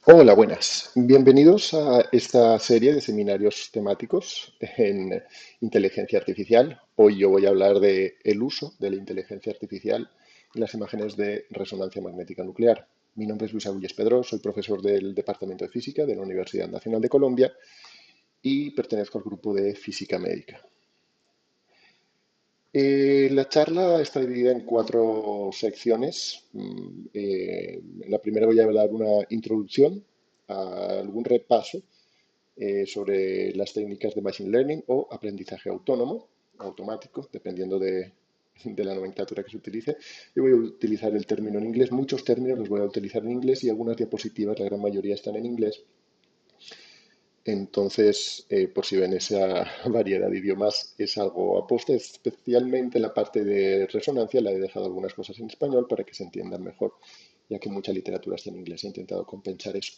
Hola, buenas. Bienvenidos a esta serie de seminarios temáticos en inteligencia artificial. Hoy yo voy a hablar de el uso de la inteligencia artificial en las imágenes de resonancia magnética nuclear. Mi nombre es Luis Agulles Pedro, soy profesor del Departamento de Física de la Universidad Nacional de Colombia y pertenezco al grupo de Física Médica. La charla está dividida en cuatro secciones. En la primera voy a dar una introducción, algún repaso sobre las técnicas de Machine Learning o aprendizaje autónomo, automático, dependiendo de la nomenclatura que se utilice. Yo voy a utilizar el término en inglés, muchos términos los voy a utilizar en inglés y algunas diapositivas, la gran mayoría están en inglés. Entonces, por si ven esa variedad de idiomas, es algo aposta, especialmente en la parte de resonancia, la he dejado algunas cosas en español para que se entiendan mejor, ya que mucha literatura está en inglés. He intentado compensar eso.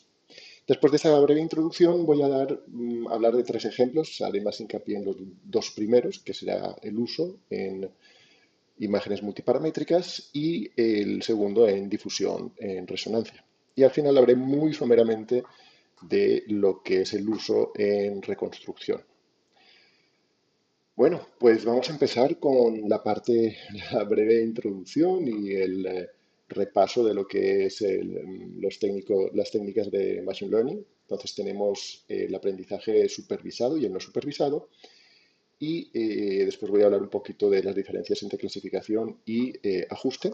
Después de esa breve introducción, voy a hablar de tres ejemplos. Haré más hincapié en los dos primeros, que será el uso en imágenes multiparamétricas y el segundo en difusión en resonancia. Y al final hablaré muy someramente de lo que es el uso en reconstrucción. Bueno, pues vamos a empezar con la breve introducción y el repaso de lo que es las técnicas de Machine Learning. Entonces tenemos el aprendizaje supervisado y el no supervisado. Y después voy a hablar un poquito de las diferencias entre clasificación y ajuste.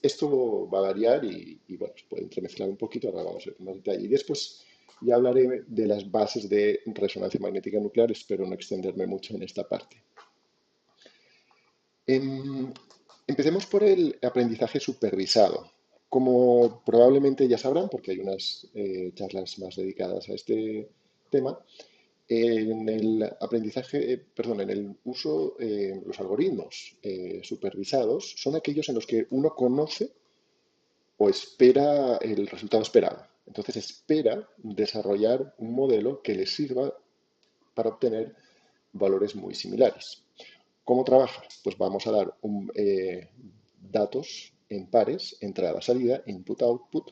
Esto va a variar y bueno, se puede entremezclar un poquito, ahora vamos a ver con más detalle. Y después ya hablaré de las bases de resonancia magnética nuclear, espero no extenderme mucho en esta parte. Em, Empecemos por el aprendizaje supervisado. Como probablemente ya sabrán, porque hay unas charlas más dedicadas a este tema, en el aprendizaje, perdón, en el uso, los algoritmos supervisados son aquellos en los que uno conoce o espera el resultado esperado. Entonces espera desarrollar un modelo que le sirva para obtener valores muy similares. ¿Cómo trabaja? Pues vamos a dar datos en pares, entrada-salida, input-output,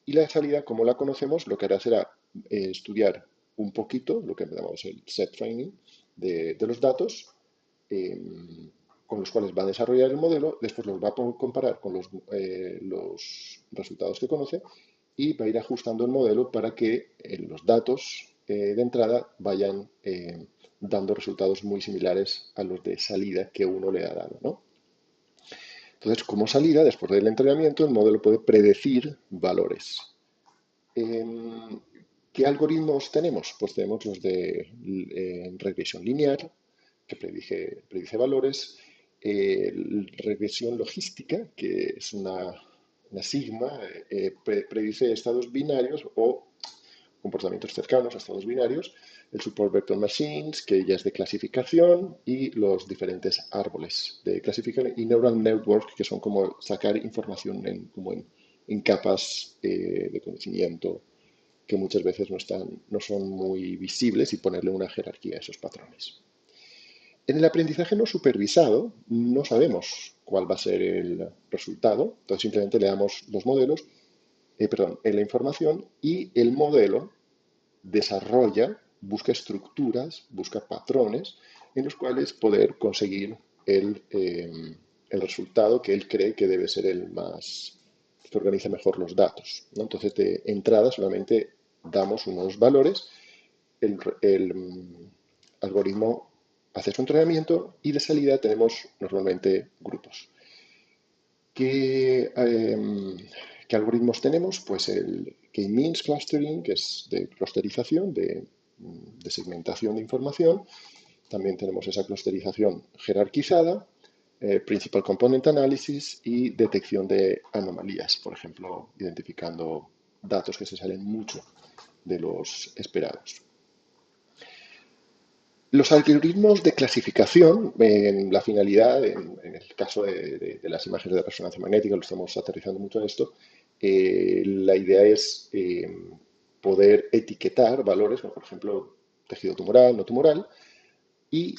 y la salida, como la conocemos, lo que hará será estudiar un poquito, lo que llamamos el set training de los datos, eh, con los cuales va a desarrollar el modelo, después los va a comparar con los resultados que conoce y va a ir ajustando el modelo para que los datos de entrada vayan dando resultados muy similares a los de salida que uno le ha dado, ¿no? Entonces, como salida, después del entrenamiento, el modelo puede predecir valores. ¿Qué algoritmos tenemos? Pues tenemos los de regresión lineal, que predice valores, regresión logística, que es una sigma, predice estados binarios o comportamientos cercanos a estados binarios, el Support Vector Machines, que ya es de clasificación, y los diferentes árboles de clasificación y Neural Network, que son como sacar información en capas de conocimiento que muchas veces no son muy visibles y ponerle una jerarquía a esos patrones. En el aprendizaje no supervisado no sabemos cuál va a ser el resultado, entonces simplemente le damos los modelos, la información y el modelo desarrolla, busca estructuras, busca patrones en los cuales poder conseguir el resultado que él cree que debe ser el más, que organiza mejor los datos, ¿no? Entonces, de entrada solamente damos unos valores, el algoritmo hace su entrenamiento y de salida tenemos normalmente grupos. ¿Qué algoritmos tenemos? Pues el K-means clustering, que es de clusterización, de segmentación de información. También tenemos esa clusterización jerarquizada, principal component analysis y detección de anomalías, por ejemplo, identificando datos que se salen mucho de los esperados. Los algoritmos de clasificación, en la finalidad, en el caso de las imágenes de resonancia magnética, lo estamos aterrizando mucho en esto, la idea es poder etiquetar valores, como por ejemplo tejido tumoral, no tumoral, y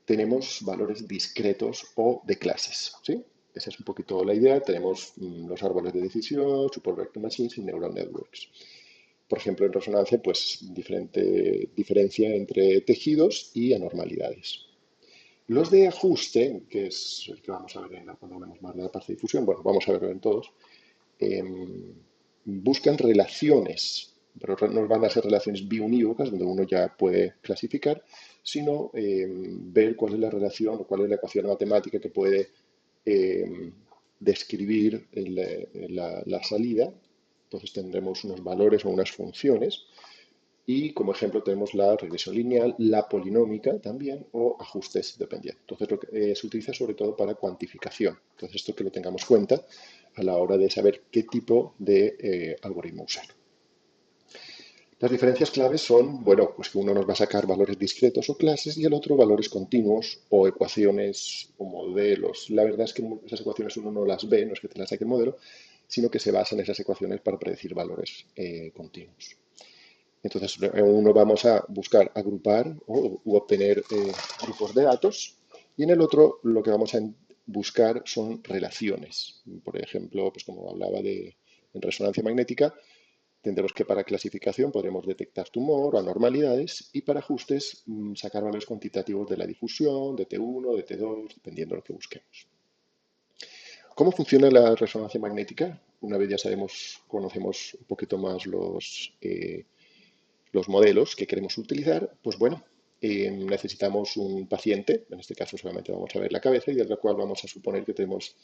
tenemos valores discretos o de clases, ¿sí? Esa es un poquito la idea. Tenemos los árboles de decisión, Support Vector Machines y Neural Networks. Por ejemplo, en resonancia, pues diferente diferencia entre tejidos y anormalidades. Los de ajuste, que es el que vamos a ver cuando hablemos más de la parte de difusión, bueno, vamos a verlo en todos, buscan relaciones, pero no van a ser relaciones biunívocas, donde uno ya puede clasificar, sino ver cuál es la relación o cuál es la ecuación matemática que puede describir la salida. Entonces tendremos unos valores o unas funciones y como ejemplo tenemos la regresión lineal, la polinómica también o ajustes dependientes. Entonces se utiliza sobre todo para cuantificación. Entonces esto que lo tengamos en cuenta a la hora de saber qué tipo de algoritmo usar. Las diferencias claves son, bueno, pues que uno nos va a sacar valores discretos o clases y el otro valores continuos o ecuaciones o modelos. La verdad es que esas ecuaciones uno no las ve, no es que te las saque el modelo, sino que se basa en esas ecuaciones para predecir valores continuos. Entonces, uno vamos a buscar agrupar u obtener grupos de datos y en el otro lo que vamos a buscar son relaciones. Por ejemplo, pues como hablaba en resonancia magnética, tendremos que para clasificación podremos detectar tumor o anormalidades y para ajustes sacar valores cuantitativos de la difusión, de T1, de T2, dependiendo de lo que busquemos. ¿Cómo funciona la resonancia magnética? Una vez ya conocemos un poquito más los modelos que queremos utilizar, pues bueno, necesitamos un paciente, en este caso solamente vamos a ver la cabeza y de la cual vamos a suponer que tenemos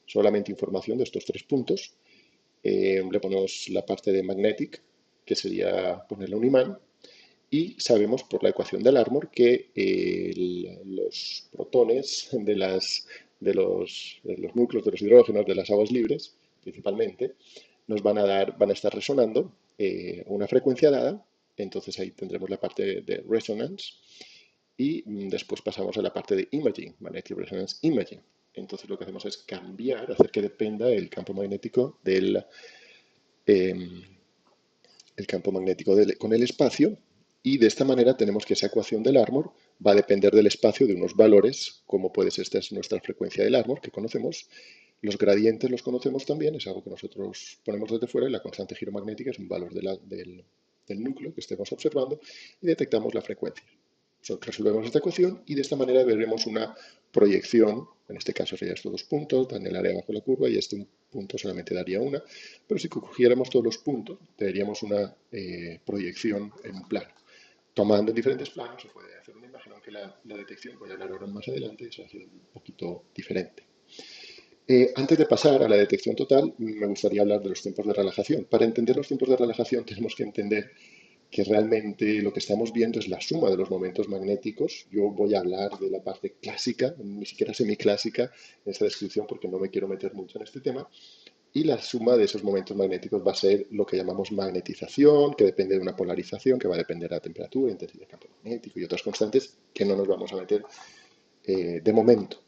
solamente información de estos 3 puntos. Le ponemos la parte de magnetic, que sería ponerle un imán, y sabemos por la ecuación del Larmor que los protones de los núcleos de los hidrógenos de las aguas libres, principalmente, van a estar resonando una frecuencia dada. Entonces ahí tendremos la parte de resonance y después pasamos a la parte de imaging, magnetic resonance imaging. Entonces lo que hacemos es cambiar, hacer que dependa el campo magnético eh, con el espacio y de esta manera tenemos que esa ecuación del Larmor va a depender del espacio de unos valores, como puede ser esta es nuestra frecuencia del Larmor que conocemos. Los gradientes los conocemos también, es algo que nosotros ponemos desde fuera y la constante giromagnética es un valor del núcleo que estemos observando y detectamos la frecuencia. Resolvemos esta ecuación y de esta manera veremos una proyección, en este caso serían estos 2 puntos, dan el área bajo la curva y este punto solamente daría una, pero si cogiéramos todos los puntos, tendríamos una proyección en un plano. Tomando en diferentes planos se puede hacer una imagen, aunque la detección, voy a hablar ahora más adelante, eso ha sido un poquito diferente. Antes de pasar a la detección total, me gustaría hablar de los tiempos de relajación. Para entender los tiempos de relajación tenemos que entender que realmente lo que estamos viendo es la suma de los momentos magnéticos. Yo voy a hablar de la parte clásica, ni siquiera semiclásica, en esta descripción porque no me quiero meter mucho en este tema. Y la suma de esos momentos magnéticos va a ser lo que llamamos magnetización, que depende de una polarización, que va a depender de la temperatura, intensidad del campo magnético y otras constantes que no nos vamos a meter de momento.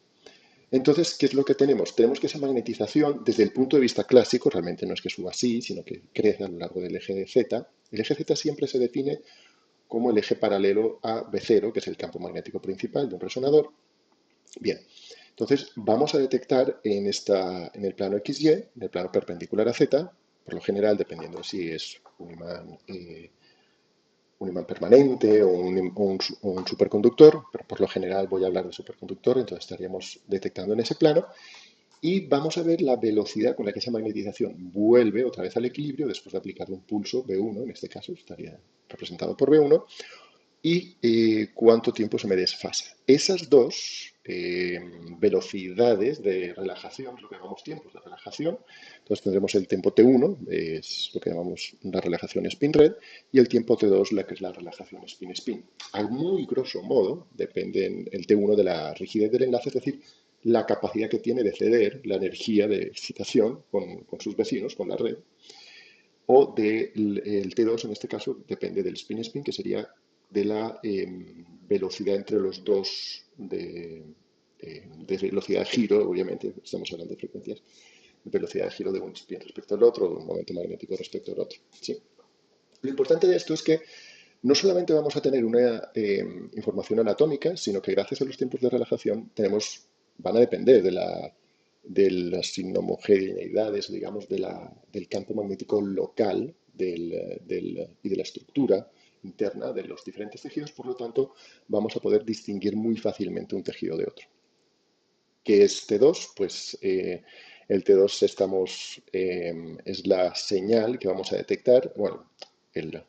Entonces, ¿qué es lo que tenemos? Tenemos que esa magnetización, desde el punto de vista clásico, realmente no es que suba así, sino que crece a lo largo del eje de Z. El eje Z siempre se define como el eje paralelo a B0, que es el campo magnético principal de un resonador. Bien, entonces vamos a detectar en el plano XY, en el plano perpendicular a Z, por lo general, dependiendo de si es un imán permanente o un superconductor, pero por lo general voy a hablar de superconductor, entonces estaríamos detectando en ese plano y vamos a ver la velocidad con la que esa magnetización vuelve otra vez al equilibrio después de aplicarle un pulso B1, en este caso estaría representado por B1, y cuánto tiempo se me desfasa. Esas dos velocidades de relajación, lo que llamamos tiempos de relajación, entonces tendremos el tiempo T1, es lo que llamamos la relajación spin-red, y el tiempo T2, la que es la relajación spin-spin. A muy grosso modo, depende el T1 de la rigidez del enlace, es decir, la capacidad que tiene de ceder la energía de excitación con sus vecinos, con la red, o del T2, en este caso, depende del spin-spin, que sería de la velocidad entre los dos de velocidad de giro, obviamente, estamos hablando de frecuencias, de velocidad de giro de un spin respecto al otro, o de un momento magnético respecto al otro. ¿Sí? Lo importante de esto es que no solamente vamos a tener una información anatómica, sino que gracias a los tiempos de relajación van a depender de las inhomogeneidades, digamos, del campo magnético local y de la estructura interna de los diferentes tejidos, por lo tanto, vamos a poder distinguir muy fácilmente un tejido de otro. ¿Qué es T2? Pues el T2 es la señal que vamos a detectar, bueno, el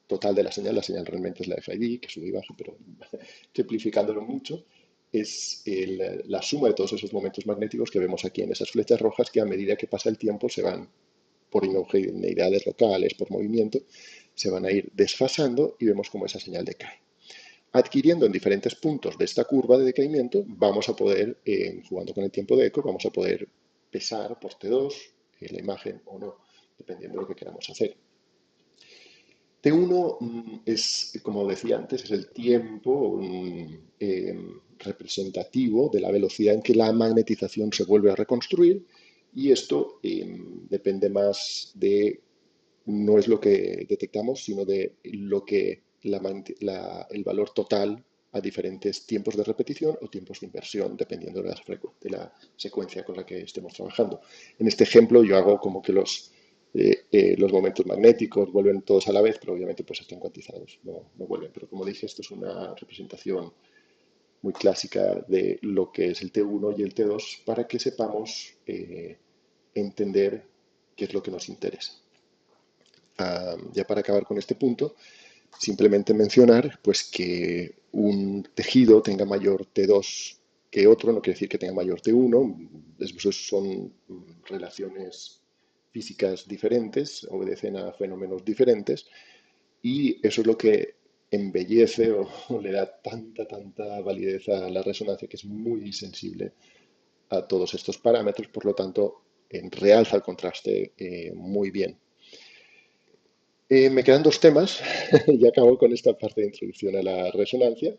total de la señal realmente es la FID, que sube y baja, pero simplificándolo mucho, es la suma de todos esos momentos magnéticos que vemos aquí en esas flechas rojas que a medida que pasa el tiempo se van, por homogeneidades locales, por movimiento, se van a ir desfasando y vemos cómo esa señal decae. Adquiriendo en diferentes puntos de esta curva de decaimiento, vamos a poder, jugando con el tiempo de eco, vamos a poder pesar por T2 la imagen o no, dependiendo de lo que queramos hacer. T1 es, como decía antes, es el tiempo representativo de la velocidad en que la magnetización se vuelve a reconstruir y esto depende más de, no es lo que detectamos, sino de lo que el valor total a diferentes tiempos de repetición o tiempos de inversión, dependiendo de la secuencia con la que estemos trabajando. En este ejemplo yo hago como que los momentos magnéticos vuelven todos a la vez, pero obviamente pues están cuantizados, no vuelven. Pero como dije, esto es una representación muy clásica de lo que es el T1 y el T2 para que sepamos entender qué es lo que nos interesa. Ya para acabar con este punto, simplemente mencionar pues, que un tejido tenga mayor T2 que otro no quiere decir que tenga mayor T1, esos son relaciones físicas diferentes, obedecen a fenómenos diferentes y eso es lo que embellece o le da tanta validez a la resonancia que es muy sensible a todos estos parámetros, por lo tanto realza el contraste muy bien. Me quedan dos temas y acabo con esta parte de introducción a la resonancia,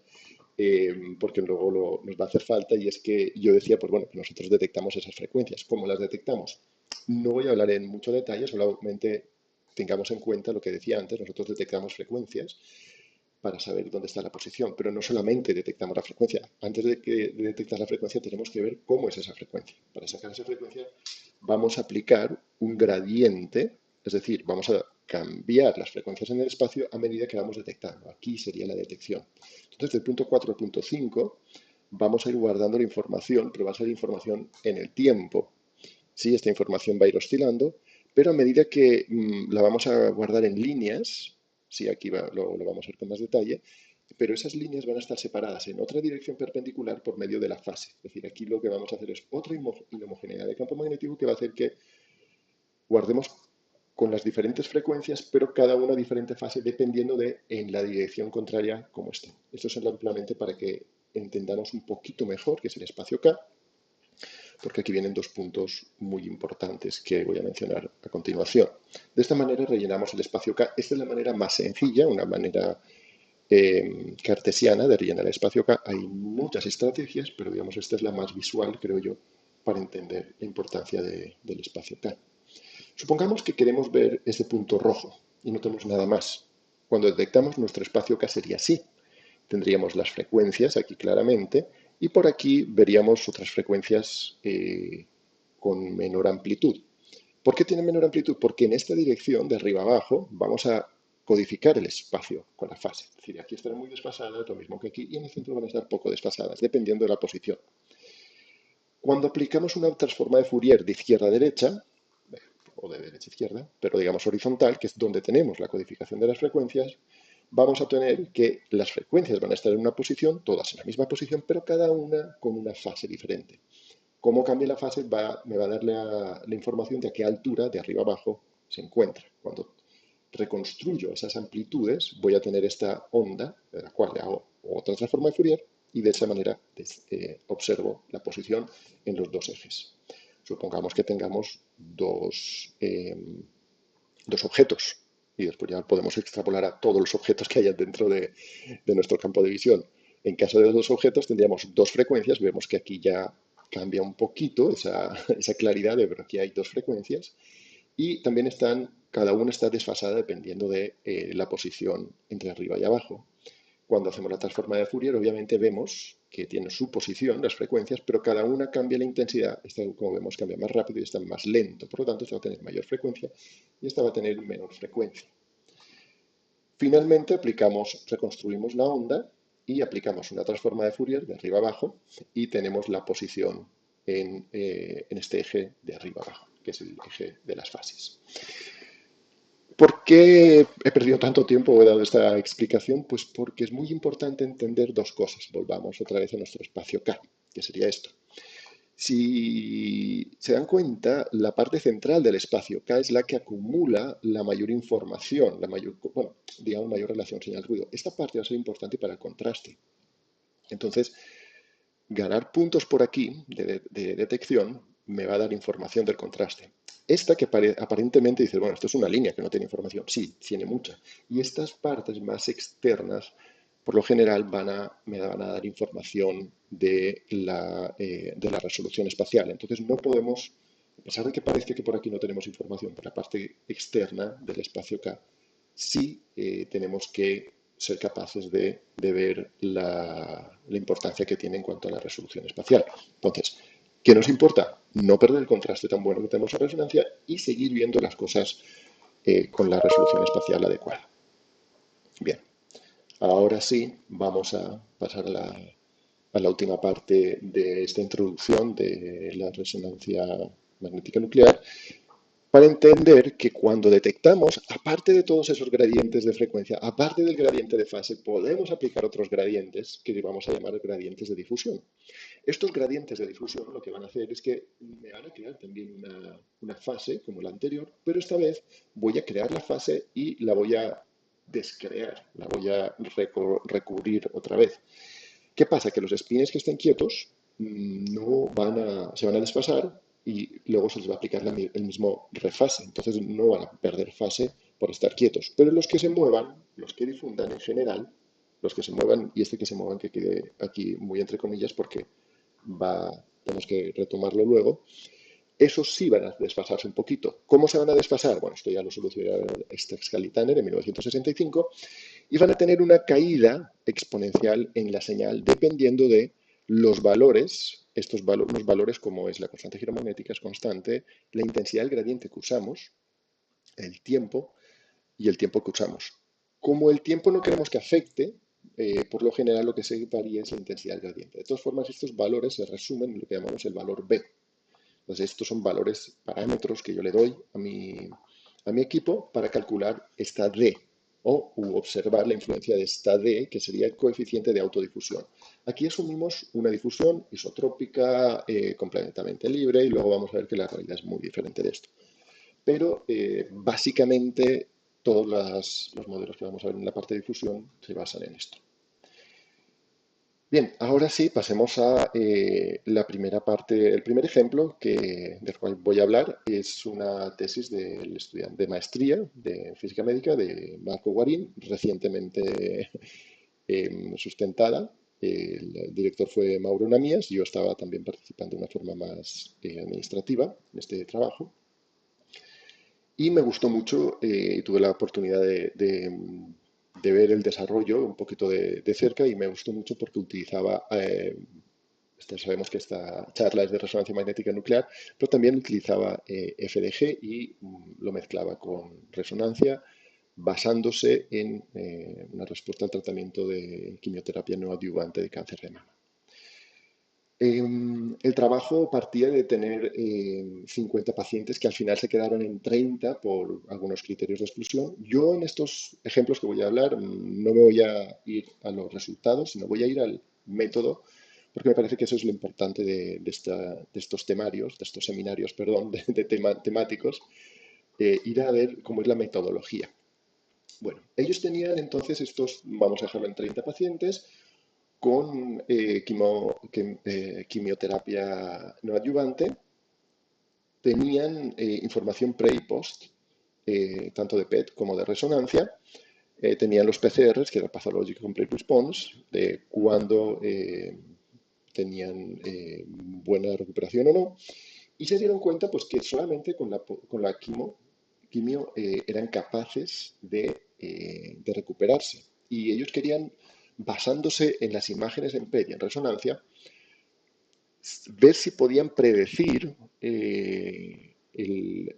porque luego nos va a hacer falta, y es que yo decía, pues bueno, que nosotros detectamos esas frecuencias. ¿Cómo las detectamos? No voy a hablar en mucho detalle, solamente tengamos en cuenta lo que decía antes, nosotros detectamos frecuencias para saber dónde está la posición, pero no solamente detectamos la frecuencia. Antes de detectar la frecuencia tenemos que ver cómo es esa frecuencia. Para sacar esa frecuencia vamos a aplicar un gradiente, es decir, vamos a cambiar las frecuencias en el espacio a medida que vamos detectando. Aquí sería la detección. Entonces, del punto 4 al punto 5 vamos a ir guardando la información, pero va a ser información en el tiempo. Sí, esta información va a ir oscilando, pero a medida que la vamos a guardar en líneas, sí, aquí lo vamos a ver con más detalle, pero esas líneas van a estar separadas en otra dirección perpendicular por medio de la fase. Es decir, aquí lo que vamos a hacer es otra inhomogeneidad de campo magnético que va a hacer que guardemos con las diferentes frecuencias, pero cada una diferente fase dependiendo de en la dirección contraria cómo esté. Esto es ampliamente para que entendamos un poquito mejor qué es el espacio K, porque aquí vienen dos puntos muy importantes que voy a mencionar a continuación. De esta manera rellenamos el espacio K. Esta es la manera más sencilla, una manera cartesiana de rellenar el espacio K. Hay muchas estrategias, pero digamos esta es la más visual, creo yo, para entender la importancia del espacio K. Supongamos que queremos ver este punto rojo y no tenemos nada más. Cuando detectamos nuestro espacio K sería así. Tendríamos las frecuencias aquí claramente y por aquí veríamos otras frecuencias con menor amplitud. ¿Por qué tiene menor amplitud? Porque en esta dirección, de arriba a abajo, vamos a codificar el espacio con la fase. Es decir, aquí estarán muy desfasadas, lo mismo que aquí, y en el centro van a estar poco desfasadas, dependiendo de la posición. Cuando aplicamos una transforma de Fourier de izquierda a derecha, o de derecha a izquierda, pero digamos horizontal, que es donde tenemos la codificación de las frecuencias, vamos a tener que las frecuencias van a estar en una posición, todas en la misma posición, pero cada una con una fase diferente. Cómo cambie la fase me va a dar la información de a qué altura, de arriba abajo, se encuentra. Cuando reconstruyo esas amplitudes, voy a tener esta onda, de la cual le hago otra transforma de Fourier, y de esa manera observo la posición en los dos ejes. Supongamos que tengamos dos objetos, y después ya podemos extrapolar a todos los objetos que haya dentro de nuestro campo de visión. En caso de dos objetos tendríamos dos frecuencias, vemos que aquí ya cambia un poquito esa claridad de ver que hay dos frecuencias y también cada una está desfasada dependiendo de la posición entre arriba y abajo. Cuando hacemos la transforma de Fourier, obviamente vemos que tienen su posición, las frecuencias, pero cada una cambia la intensidad. Esta, como vemos, cambia más rápido y esta más lento. Por lo tanto, esta va a tener mayor frecuencia y esta va a tener menor frecuencia. Finalmente, reconstruimos la onda y aplicamos una transforma de Fourier de arriba abajo y tenemos la posición en este eje de arriba abajo, que es el eje de las fases. ¿Por qué he perdido tanto tiempo o he dado esta explicación? Pues porque es muy importante entender dos cosas. Volvamos otra vez a nuestro espacio K, que sería esto. Si se dan cuenta, la parte central del espacio K es la que acumula la mayor información, la mayor, bueno, digamos, mayor relación señal-ruido. Esta parte va a ser importante para el contraste. Entonces, ganar puntos por aquí de detección me va a dar información del contraste. Esta que aparentemente dice, bueno, esto es una línea que no tiene información. Sí, tiene mucha. Y estas partes más externas, por lo general, me van a dar información de la resolución espacial. Entonces no podemos, a pesar de que parezca que por aquí no tenemos información, por la parte externa del espacio K, sí tenemos que ser capaces de ver la importancia que tiene en cuanto a la resolución espacial. Entonces, ¿qué nos importa? No perder el contraste tan bueno que tenemos en resonancia y seguir viendo las cosas con la resolución espacial adecuada. Bien, ahora sí vamos a pasar a la última parte de esta introducción de la resonancia magnética nuclear, para entender que cuando detectamos, aparte de todos esos gradientes de frecuencia, aparte del gradiente de fase, podemos aplicar otros gradientes que vamos a llamar gradientes de difusión. Estos gradientes de difusión lo que van a hacer es que me van a crear también una fase como la anterior, pero esta vez voy a crear la fase y la voy a descrear, la voy a recubrir otra vez. ¿Qué pasa? Que los spines que estén quietos se van a desfasar y luego se les va a aplicar el mismo refase. Entonces no van a perder fase por estar quietos. Pero los que se muevan, los que difundan en general, los que se muevan, y este que se muevan que quede aquí muy entre comillas porque tenemos que retomarlo luego, esos sí van a desfasarse un poquito. ¿Cómo se van a desfasar? Bueno, esto ya lo solucionó Stakes-Talitaner en 1965 y van a tener una caída exponencial en la señal dependiendo de los valores, unos valores como es la constante giromagnética, es constante, la intensidad del gradiente que usamos, el tiempo y el tiempo que usamos. Como el tiempo no queremos que afecte, por lo general lo que se varía es la intensidad del gradiente. De todas formas, estos valores se resumen en lo que llamamos el valor B. Entonces, estos son valores, parámetros que yo le doy a mi equipo para calcular esta D o observar la influencia de esta D, que sería el coeficiente de autodifusión. Aquí asumimos una difusión isotrópica completamente libre y luego vamos a ver que la realidad es muy diferente de esto. Pero básicamente todos los modelos que vamos a ver en la parte de difusión se basan en esto. Bien, ahora sí, pasemos a la primera parte. El primer ejemplo del cual voy a hablar es una tesis del estudiante de maestría de física médica de Marco Guarín, recientemente sustentada. El director fue Mauro Namías, yo estaba también participando de una forma más administrativa en este trabajo. Y me gustó mucho, tuve la oportunidad de ver el desarrollo un poquito de cerca y me gustó mucho porque utilizaba, sabemos que esta charla es de resonancia magnética nuclear, pero también utilizaba FDG y lo mezclaba con resonancia basándose en una respuesta al tratamiento de quimioterapia no adyuvante de cáncer de mama. El trabajo partía de tener 50 pacientes que al final se quedaron en 30 por algunos criterios de exclusión. Yo en estos ejemplos que voy a hablar no me voy a ir a los resultados, sino voy a ir al método, porque me parece que eso es lo importante de estos temarios, de estos seminarios, perdón, temáticos, ir a ver cómo es la metodología. Bueno, ellos tenían entonces vamos a dejarlo en 30 pacientes, con quimioterapia no adyuvante, tenían información pre y post, tanto de PET como de resonancia, tenían los PCRs, que era Pathologic Complete Response, de cuándo tenían buena recuperación o no, y se dieron cuenta pues, que solamente con la quimio eran capaces de recuperarse. Y ellos querían basándose en las imágenes en PET y en resonancia, ver si podían predecir el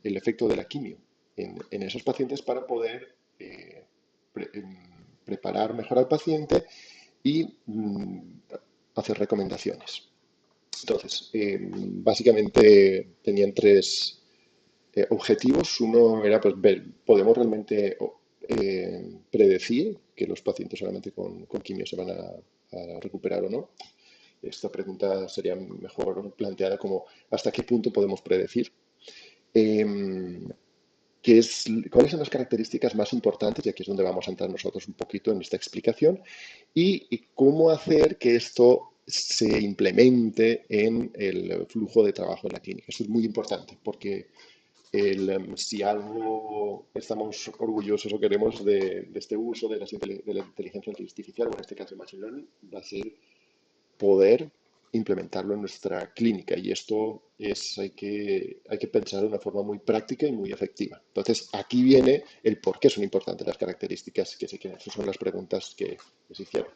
efecto de la quimio en esos pacientes para poder pre- em, preparar mejor al paciente y hacer recomendaciones. Entonces, básicamente tenían tres objetivos. Uno era pues, ver, ¿podemos realmente predecir que los pacientes solamente con quimio se van a recuperar o no? Esta pregunta sería mejor planteada como ¿hasta qué punto podemos predecir? Eh, ¿Cuáles son las características más importantes? Y aquí es donde vamos a entrar nosotros un poquito en esta explicación. Y cómo hacer que esto se implemente en el flujo de trabajo en la clínica. Esto es muy importante porque si algo estamos orgullosos o queremos de este uso de la inteligencia artificial, o en este caso el machine learning, va a ser poder implementarlo en nuestra clínica. Y esto hay que pensar de una forma muy práctica y muy efectiva. Entonces, aquí viene el por qué son importantes las características que se quieren. Esas son las preguntas que se hicieron.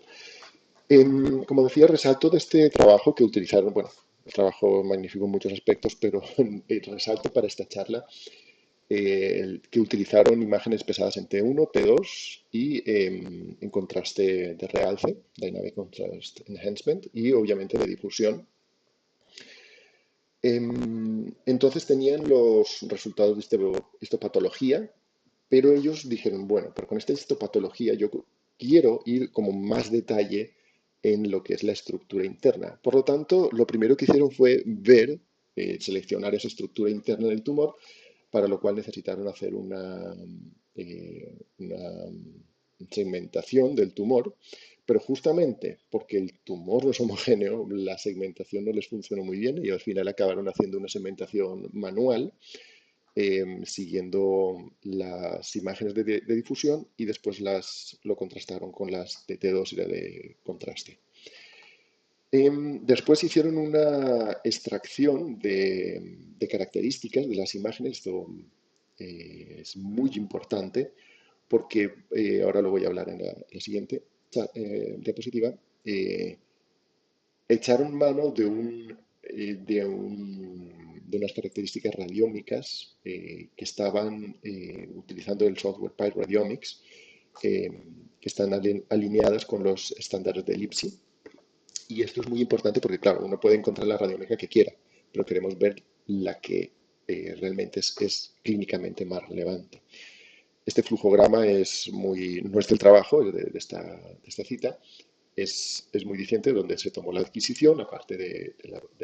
Como decía, resalto de este trabajo que utilizaron, bueno, el trabajo magnífico en muchos aspectos, pero resalto para esta charla que utilizaron imágenes pesadas en T1, T2 y en contraste de realce, Dynamic Contrast Enhancement, y obviamente de difusión. Entonces tenían los resultados de histopatología, pero ellos dijeron, bueno, pero con esta histopatología yo quiero ir como más detalle en lo que es la estructura interna. Por lo tanto, lo primero que hicieron fue ver, seleccionar esa estructura interna del tumor, para lo cual necesitaron hacer una segmentación del tumor, pero justamente porque el tumor no es homogéneo, la segmentación no les funcionó muy bien y al final acabaron haciendo una segmentación manual siguiendo las imágenes de difusión y después lo contrastaron con las de T2 y la de contraste. Después hicieron una extracción de características de las imágenes. Esto es muy importante porque ahora lo voy a hablar en la siguiente diapositiva. eh, Echaron mano de unas características radiómicas que estaban utilizando el software PyRadiomics, eh, que están alineadas con los estándares de ELIPSI. Y esto es muy importante porque, claro, uno puede encontrar la radiómica que quiera, pero queremos ver la que realmente es clínicamente más relevante. Este flujograma no es del trabajo, es de esta cita, es muy diciente donde se tomó la adquisición, aparte de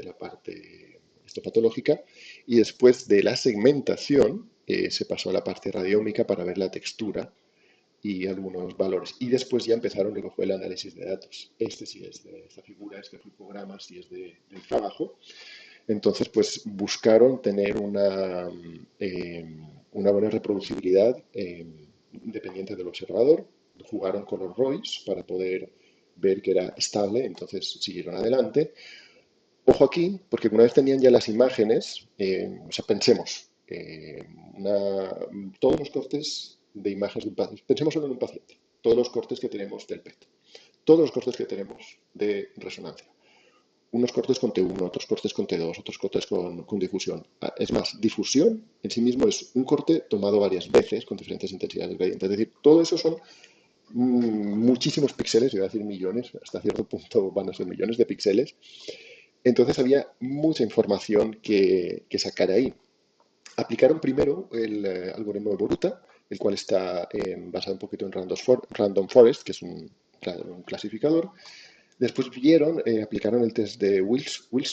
la parte histopatológica, y después de la segmentación se pasó a la parte radiómica para ver la textura y algunos valores. Y después ya empezaron lo que fue el análisis de datos. Este sí es de esta figura, este flujograma sí es del trabajo. Entonces, pues buscaron tener una buena reproducibilidad independiente del observador. Jugaron con los ROIs para poder ver que era estable, entonces siguieron adelante. Ojo aquí, porque una vez tenían ya las imágenes, o sea, pensemos, todos los cortes de imágenes de un paciente, pensemos solo en un paciente, todos los cortes que tenemos del PET, todos los cortes que tenemos de resonancia, unos cortes con T1, otros cortes con T2, otros cortes con difusión. Es más, difusión en sí mismo es un corte tomado varias veces con diferentes intensidades de gradiente. Es decir, todo eso son muchísimos píxeles, yo voy a decir millones, hasta cierto punto van a ser millones de píxeles. Entonces había mucha información que sacar ahí. Aplicaron primero el algoritmo de Boruta, el cual está basado un poquito en Random Forest, que es un clasificador. Después aplicaron el test de Wilcoxon,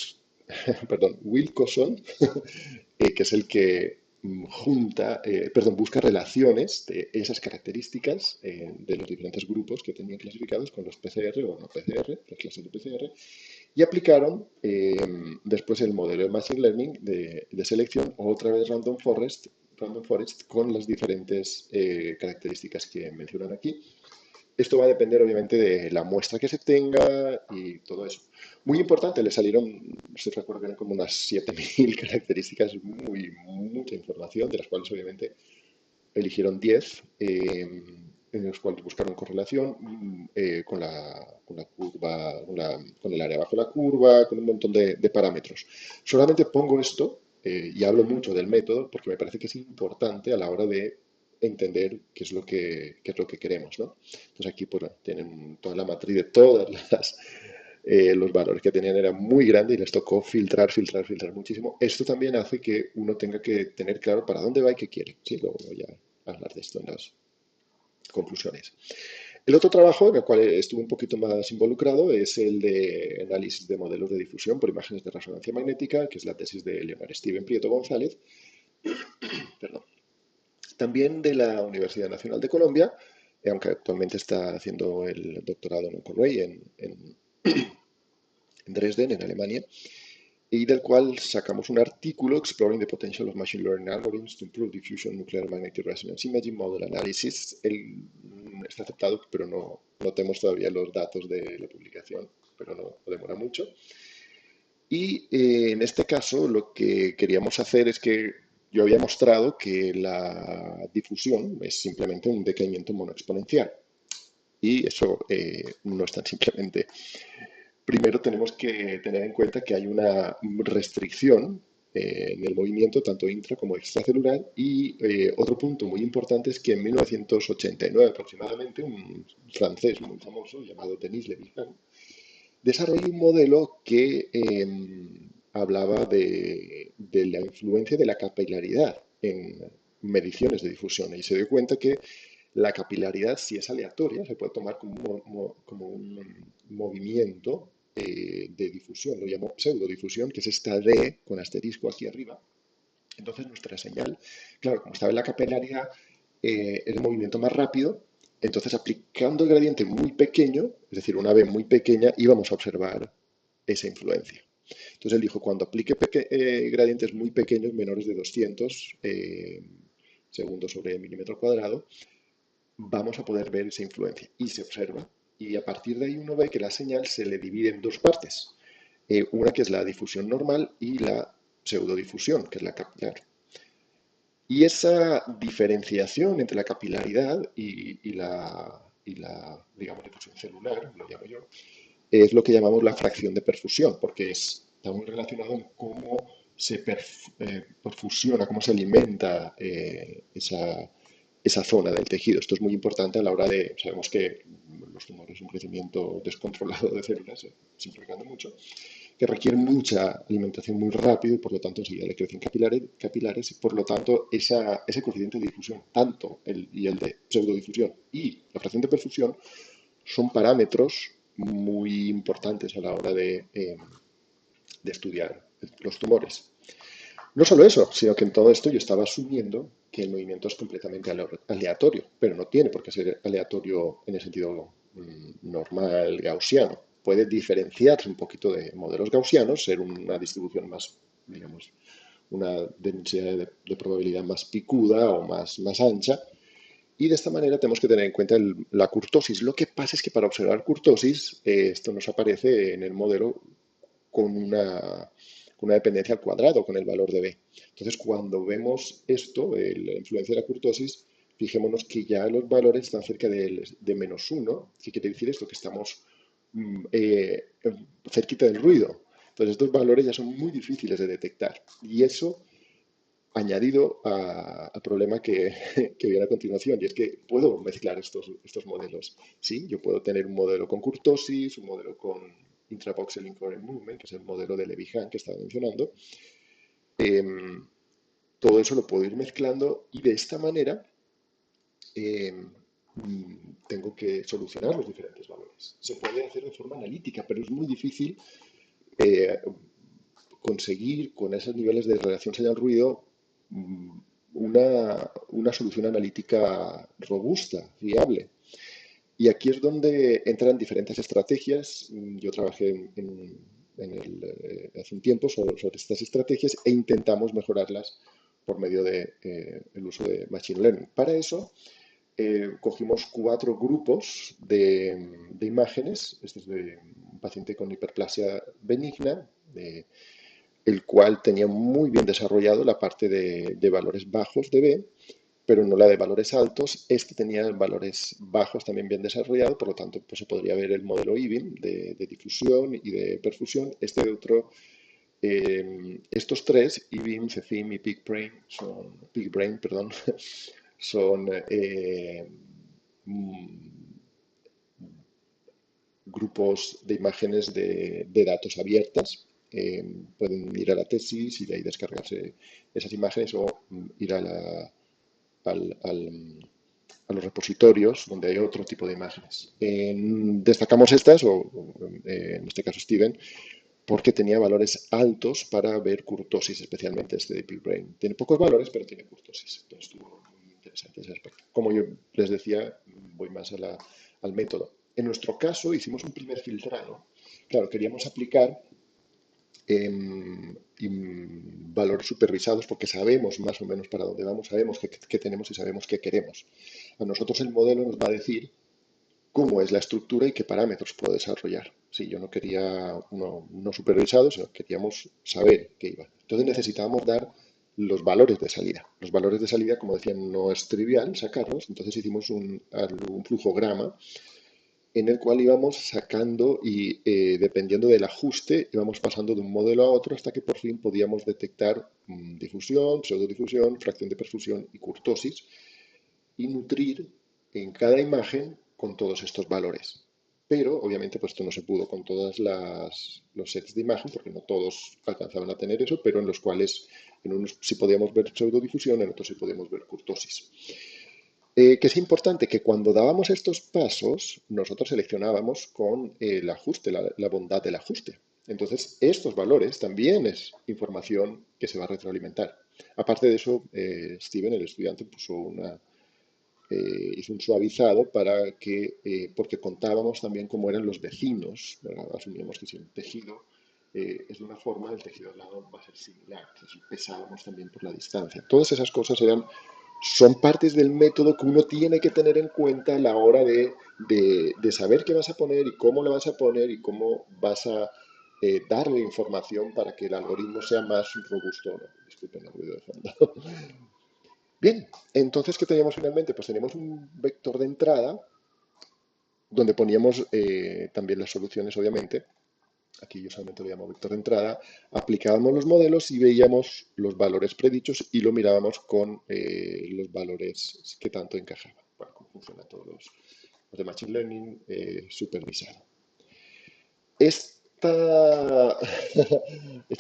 que es el que busca relaciones de esas características de los diferentes grupos que tenían clasificados con los PCR o no PCR, las clases de PCR, y aplicaron después el modelo de Machine Learning de selección, otra vez Random Forest con las diferentes características que mencionan aquí. Esto va a depender obviamente de la muestra que se tenga y todo eso. Muy importante, le salieron, se recuerdo que eran como unas 7.000 características, mucha información, de las cuales obviamente eligieron 10 en los cuales buscaron correlación con la curva, con el área bajo la curva, con un montón de parámetros. Solamente pongo esto y hablo mucho del método porque me parece que es importante a la hora de entender qué es lo que queremos, ¿no? Entonces aquí pues, tienen toda la matriz de todas los valores que tenían era muy grande y les tocó filtrar muchísimo. Esto también hace que uno tenga que tener claro para dónde va y qué quiere. Sí, luego voy a hablar de esto en las conclusiones. El otro trabajo en el cual estuve un poquito más involucrado es el de análisis de modelos de difusión por imágenes de resonancia magnética, que es la tesis de Leonard Steven Prieto González, perdón. También de la Universidad Nacional de Colombia, aunque actualmente está haciendo el doctorado en Cornell en Dresden, en Alemania, y del cual sacamos un artículo Exploring the Potential of Machine Learning Algorithms to Improve Diffusion Nuclear Magnetic Resonance Imaging Model Analysis. Está aceptado, pero no tenemos todavía los datos de la publicación, pero no demora mucho. Y en este caso lo que queríamos hacer es que yo había mostrado que la difusión es simplemente un decaimiento monoexponencial. Y eso no es tan simplemente. Primero tenemos que tener en cuenta que hay una restricción en el movimiento tanto intra como extracelular y otro punto muy importante es que en 1989 aproximadamente un francés muy famoso llamado Denis Levihan desarrolló un modelo que hablaba de la influencia de la capilaridad en mediciones de difusión y se dio cuenta que la capilaridad, si es aleatoria, se puede tomar como un movimiento de difusión, lo llamo pseudodifusión, que es esta D con asterisco aquí arriba. Entonces nuestra señal, claro, como estaba en la capilaridad, es un movimiento más rápido, entonces aplicando el gradiente muy pequeño, es decir, una B muy pequeña, íbamos a observar esa influencia. Entonces él dijo, cuando aplique gradientes muy pequeños, menores de 200 segundos sobre milímetro cuadrado, vamos a poder ver esa influencia. Y se observa. Y a partir de ahí uno ve que la señal se le divide en dos partes. Una que es la difusión normal y la pseudodifusión, que es la capilar. Y esa diferenciación entre la capilaridad y la, digamos, difusión celular, lo llamo yo, es lo que llamamos la fracción de perfusión, porque está muy relacionado en cómo se perfusiona, cómo se alimenta esa zona del tejido. Esto es muy importante a la hora de, sabemos que los tumores, un crecimiento descontrolado de células, simplificando mucho, que requieren mucha alimentación muy rápido y por lo tanto enseguida le crecen capilares y por lo tanto ese coeficiente de difusión, tanto el de pseudodifusión y la fracción de perfusión, son parámetros muy importantes a la hora de estudiar los tumores. No solo eso, sino que en todo esto yo estaba asumiendo que el movimiento es completamente aleatorio, pero no tiene por qué ser aleatorio en el sentido normal gaussiano. Puede diferenciarse un poquito de modelos gaussianos, ser una distribución más, digamos, una densidad de probabilidad más picuda o más ancha. Y de esta manera tenemos que tener en cuenta la kurtosis. Lo que pasa es que para observar kurtosis, esto nos aparece en el modelo con una dependencia al cuadrado, con el valor de B. Entonces, cuando vemos esto, la influencia de la kurtosis, fijémonos que ya los valores están cerca de -1. ¿Qué quiere decir esto? Que estamos cerquita del ruido. Entonces, estos valores ya son muy difíciles de detectar. Y eso añadido al problema que viene a continuación, y es que puedo mezclar estos modelos. Sí, yo puedo tener un modelo con kurtosis, un modelo con intravoxel incoherent movement, que es el modelo de Levihan que estaba mencionando. Todo eso lo puedo ir mezclando y de esta manera tengo que solucionar los diferentes valores. Se puede hacer de forma analítica, pero es muy difícil conseguir con esos niveles de relación señal-ruido una solución analítica robusta, viable. Y aquí es donde entran diferentes estrategias. Yo trabajé hace un tiempo sobre estas estrategias e intentamos mejorarlas por medio del uso de Machine Learning. Para eso, cogimos 4 grupos de imágenes. Este es de un paciente con hiperplasia benigna, el cual tenía muy bien desarrollado la parte de valores bajos de B pero no la de valores altos. Este tenía valores bajos también bien desarrollado, por lo tanto, pues se podría ver el modelo IBIM de difusión y de perfusión. Este de otro, estos tres, IBIM, CEFIM y PigBrain, perdón, son grupos de imágenes de datos abiertas. Pueden ir a la tesis y de ahí descargarse esas imágenes o ir al, a los repositorios donde hay otro tipo de imágenes. Destacamos estas, en este caso Steven, porque tenía valores altos para ver kurtosis, especialmente este de PigBrain. Tiene pocos valores, pero tiene kurtosis. Entonces estuvo muy interesante ese aspecto. Como yo les decía, voy más al método. En nuestro caso, hicimos un primer filtrado. Claro, queríamos aplicar valores supervisados porque sabemos más o menos para dónde vamos, sabemos qué tenemos y sabemos qué queremos. A nosotros el modelo nos va a decir cómo es la estructura y qué parámetros puedo desarrollar. Si yo no quería uno no supervisado, sino queríamos saber qué iba. Entonces necesitábamos dar los valores de salida. Los valores de salida, como decía, no es trivial sacarlos, entonces hicimos un flujograma en el cual íbamos sacando y dependiendo del ajuste íbamos pasando de un modelo a otro hasta que por fin podíamos detectar difusión, pseudodifusión, fracción de perfusión y kurtosis y nutrir en cada imagen con todos estos valores. Pero obviamente pues esto no se pudo con todos los sets de imagen porque no todos alcanzaban a tener eso, pero en los cuales en unos sí podíamos ver pseudodifusión, en otros sí podíamos ver kurtosis. Que es importante que cuando dábamos estos pasos, nosotros seleccionábamos con el ajuste, la bondad del ajuste. Entonces, estos valores también es información que se va a retroalimentar. Aparte de eso, Steven, el estudiante, hizo un suavizado porque contábamos también cómo eran los vecinos, ¿verdad? Asumíamos que si el tejido es de una forma, el tejido al lado va a ser similar. Entonces, pesábamos también por la distancia. Todas esas cosas son partes del método que uno tiene que tener en cuenta a la hora de saber qué vas a poner y cómo lo vas a poner y cómo vas a darle información para que el algoritmo sea más robusto. No, disculpen el ruido de fondo. Bien, entonces, ¿qué teníamos finalmente? Pues teníamos un vector de entrada donde poníamos también las soluciones, obviamente. Aquí yo solamente lo llamo vector de entrada. Aplicábamos los modelos y veíamos los valores predichos y lo mirábamos con los valores que tanto encajaban. Bueno, cómo funcionan todos los de Machine Learning supervisado. Este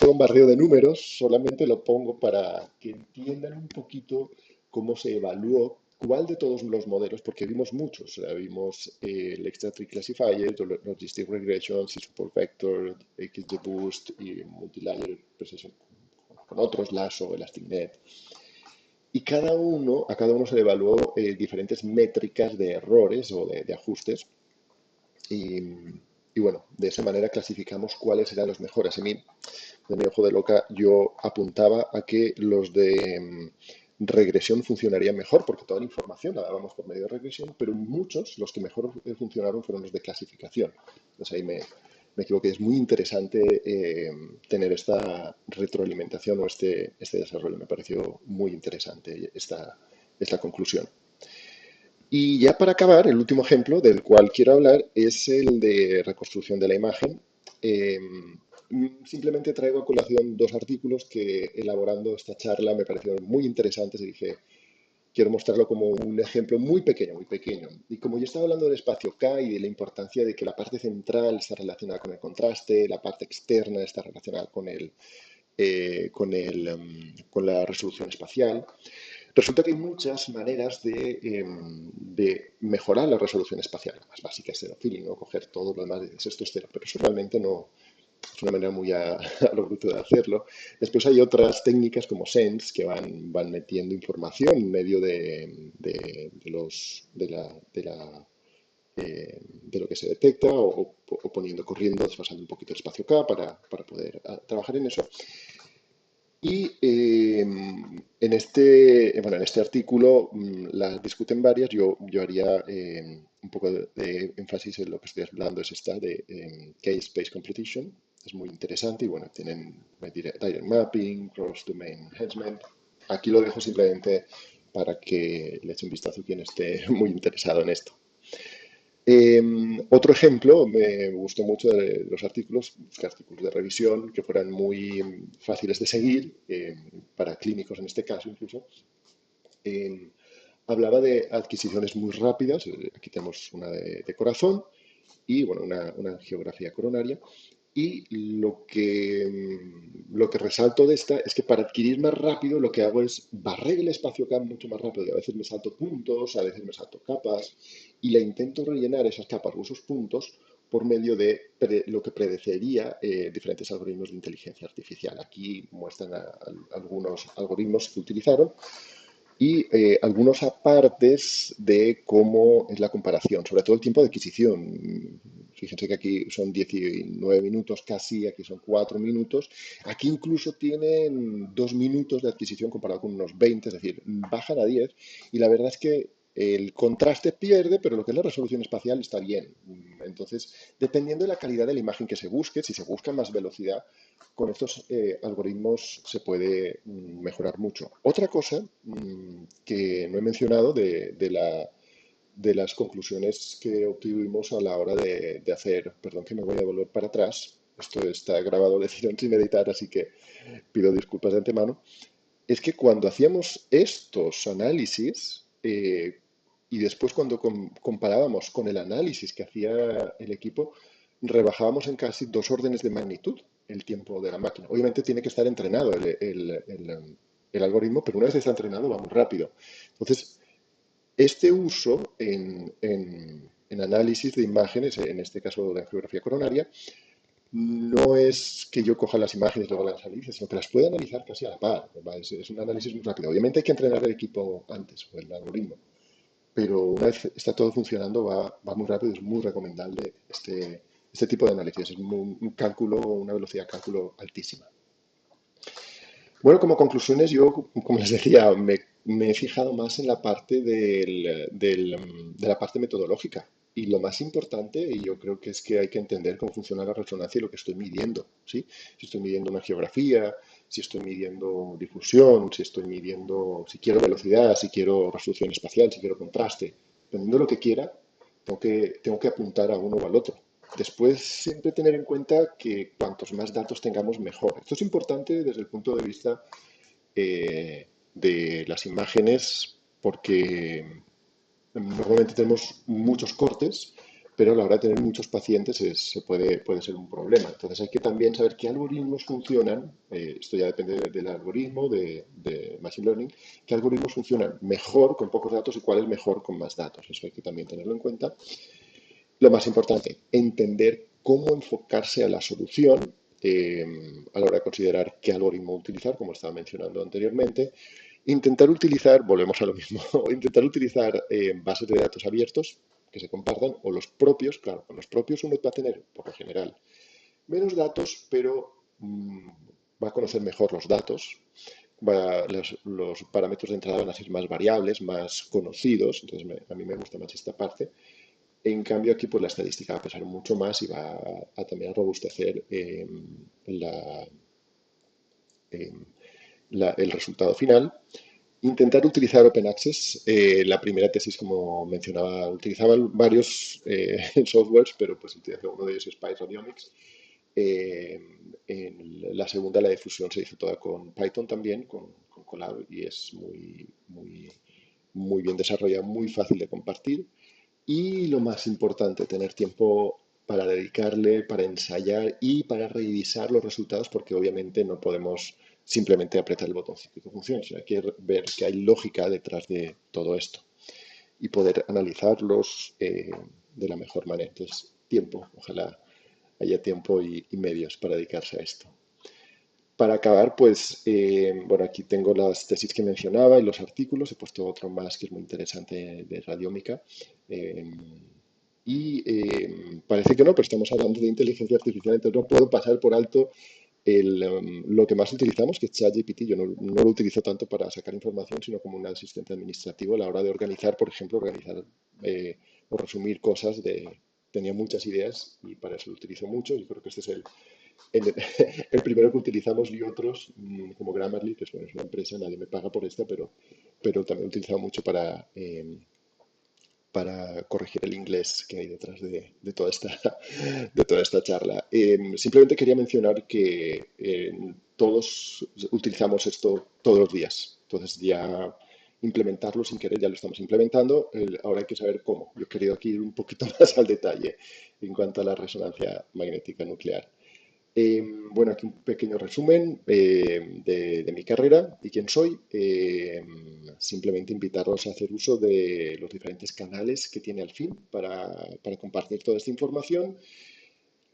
bombardeo de números solamente lo pongo para que entiendan un poquito cómo se evaluó cuál de todos los modelos, porque vimos muchos. Vimos el Extra Tree Classifier, Logistic Regression, Support Vector, XGBoost y Multilayer Precision con otros, Lasso, ElasticNet. Y a cada uno se le evaluó diferentes métricas de errores o de ajustes. Y, y bueno, de esa manera clasificamos cuáles eran los mejores. A mí, de mi ojo de loca, yo apuntaba a que los de regresión funcionarían mejor, porque toda la información la dábamos por medio de regresión, pero muchos, los que mejor funcionaron fueron los de clasificación. Entonces ahí me equivoqué. Es muy interesante tener esta retroalimentación o este desarrollo. Me pareció muy interesante esta conclusión. Y ya para acabar, el último ejemplo del cual quiero hablar es el de reconstrucción de la imagen. Eh, Simplemente traigo a colación dos artículos que elaborando esta charla me parecieron muy interesantes y dije, quiero mostrarlo como un ejemplo muy pequeño, muy pequeño. Y como yo estaba hablando del espacio K y de la importancia de que la parte central está relacionada con el contraste, la parte externa está relacionada con la resolución espacial, resulta que hay muchas maneras de mejorar la resolución espacial. La más básica es cero feeling, ¿no? Coger todo lo demás y dices, esto es cero, pero eso realmente no es una manera muy a lo bruto de hacerlo. Después hay otras técnicas como Sense que van metiendo información en medio de lo que se detecta o poniendo, corriendo, desfasando un poquito el espacio K para poder trabajar en eso. Y en este artículo las discuten varias. Yo haría un poco de énfasis en lo que estoy hablando, es esta de K-Space Competition. Es muy interesante y bueno, tienen direct mapping, cross-domain enhancement. Aquí lo dejo simplemente para que le eche un vistazo quien esté muy interesado en esto. Otro ejemplo, me gustó mucho de los artículos, buscar artículos de revisión que fueran muy fáciles de seguir, para clínicos en este caso incluso. Eh, Hablaba de adquisiciones muy rápidas, aquí tenemos una de corazón y bueno, una geografía coronaria. Y lo que resalto de esta es que para adquirir más rápido lo que hago es barrer el espacio CAM mucho más rápido. Y a veces me salto puntos, a veces me salto capas y la intento rellenar esas capas o esos puntos por medio de lo que predecería diferentes algoritmos de inteligencia artificial. Aquí muestran algunos algoritmos que utilizaron y algunos apartes de cómo es la comparación, sobre todo el tiempo de adquisición. Fíjense que aquí son 19 minutos casi, aquí son 4 minutos. Aquí incluso tienen 2 minutos de adquisición comparado con unos 20, es decir, bajan a 10. Y la verdad es que el contraste pierde, pero lo que es la resolución espacial está bien. Entonces, dependiendo de la calidad de la imagen que se busque, si se busca más velocidad, con estos algoritmos se puede mejorar mucho. Otra cosa que no he mencionado de las conclusiones que obtuvimos a la hora de hacer, perdón que me voy a volver para atrás, esto está grabado de sin editar, así que pido disculpas de antemano, es que cuando hacíamos estos análisis y después cuando comparábamos con el análisis que hacía el equipo, rebajábamos en casi 2 órdenes de magnitud el tiempo de la máquina. Obviamente tiene que estar entrenado el algoritmo, pero una vez está entrenado va muy rápido. Entonces, este uso en análisis de imágenes, en este caso de angiografía coronaria, no es que yo coja las imágenes y luego las analice, sino que las puedo analizar casi a la par. Es un análisis muy rápido. Obviamente hay que entrenar el equipo antes, o el algoritmo, pero una vez está todo funcionando va muy rápido y es muy recomendable este tipo de análisis. Es un cálculo, una velocidad de cálculo altísima. Bueno, como conclusiones, yo, como les decía, me he fijado más en la parte de la parte metodológica. Y lo más importante, y yo creo que es que hay que entender cómo funciona la resonancia y lo que estoy midiendo, ¿sí? Si estoy midiendo una geografía, si estoy midiendo difusión, si estoy midiendo, si quiero velocidad, si quiero resolución espacial, si quiero contraste. Dependiendo de lo que quiera, tengo que apuntar a uno o al otro. Después, siempre tener en cuenta que cuantos más datos tengamos, mejor. Esto es importante desde el punto de vista de las imágenes, porque normalmente tenemos muchos cortes, pero a la hora de tener muchos pacientes puede ser un problema. Entonces hay que también saber qué algoritmos funcionan, esto ya depende del algoritmo de Machine Learning, qué algoritmos funcionan mejor con pocos datos y cuál es mejor con más datos. Eso hay que también tenerlo en cuenta. Lo más importante, entender cómo enfocarse a la solución a la hora de considerar qué algoritmo utilizar, como estaba mencionando anteriormente. Intentar utilizar, volvemos a lo mismo, intentar utilizar bases de datos abiertos que se compartan o los propios, claro, con los propios uno va a tener, por lo general, menos datos, pero va a conocer mejor los datos, los parámetros de entrada van a ser más variables, más conocidos, entonces a mí me gusta más esta parte. En cambio, aquí pues la estadística va a pesar mucho más y va también a robustecer la, eh, el resultado final. Intentar utilizar Open Access. La primera tesis, como mencionaba, utilizaba varios softwares, pero pues uno de ellos es Spice Radiomics. En la segunda, la difusión se hizo toda con Python también, con Colab, y es muy bien desarrollada, muy fácil de compartir. Y lo más importante, tener tiempo para dedicarle, para ensayar y para revisar los resultados, porque obviamente no podemos simplemente apretar el botoncito que funcione, sino hay que ver que hay lógica detrás de todo esto y poder analizarlos de la mejor manera. Entonces, tiempo, ojalá haya tiempo y medios para dedicarse a esto. Para acabar, pues, bueno, aquí tengo las tesis que mencionaba y los artículos. He puesto otro más que es muy interesante de radiómica. Eh, Parece que no, pero estamos hablando de inteligencia artificial, entonces no puedo pasar por alto lo que más utilizamos, que es ChatGPT. Yo no lo utilizo tanto para sacar información, sino como un asistente administrativo a la hora de organizar, por ejemplo, organizar o resumir cosas. Tenía muchas ideas y para eso lo utilizo mucho. Yo creo que este es el, el primero que utilizamos y otros, como Grammarly, que bueno, es una empresa, nadie me paga por esta, pero pero también utilizado mucho para corregir el inglés que hay detrás de toda de toda esta charla. Simplemente quería mencionar que todos utilizamos esto todos los días. Entonces ya implementarlo sin querer ya lo estamos implementando. Ahora hay que saber cómo. Yo he querido aquí ir un poquito más al detalle en cuanto a la resonancia magnética nuclear. Bueno, aquí un pequeño resumen de mi carrera y quién soy. Simplemente invitarlos a hacer uso de los diferentes canales que tiene Alfin para compartir toda esta información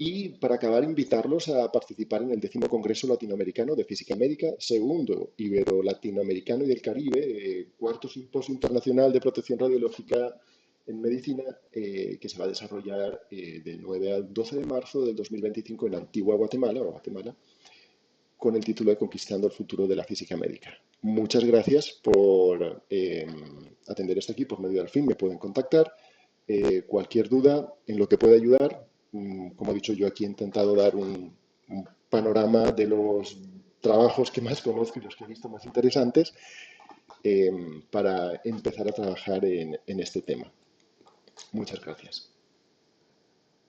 y para acabar invitarlos a participar en el 10º Congreso Latinoamericano de Física Médica, segundo Ibero-Latinoamericano y del Caribe, cuarto Simposio Internacional de Protección Radiológica en Medicina, que se va a desarrollar del 9 al 12 de marzo del 2025 en Antigua Guatemala, o Guatemala, con el título de Conquistando el futuro de la física médica. Muchas gracias por atender esto aquí por medio del fin. Me pueden contactar. Cualquier duda en lo que pueda ayudar, como he dicho, yo aquí he intentado dar un panorama de los trabajos que más conozco y los que he visto más interesantes para empezar a trabajar en este tema. Muchas gracias.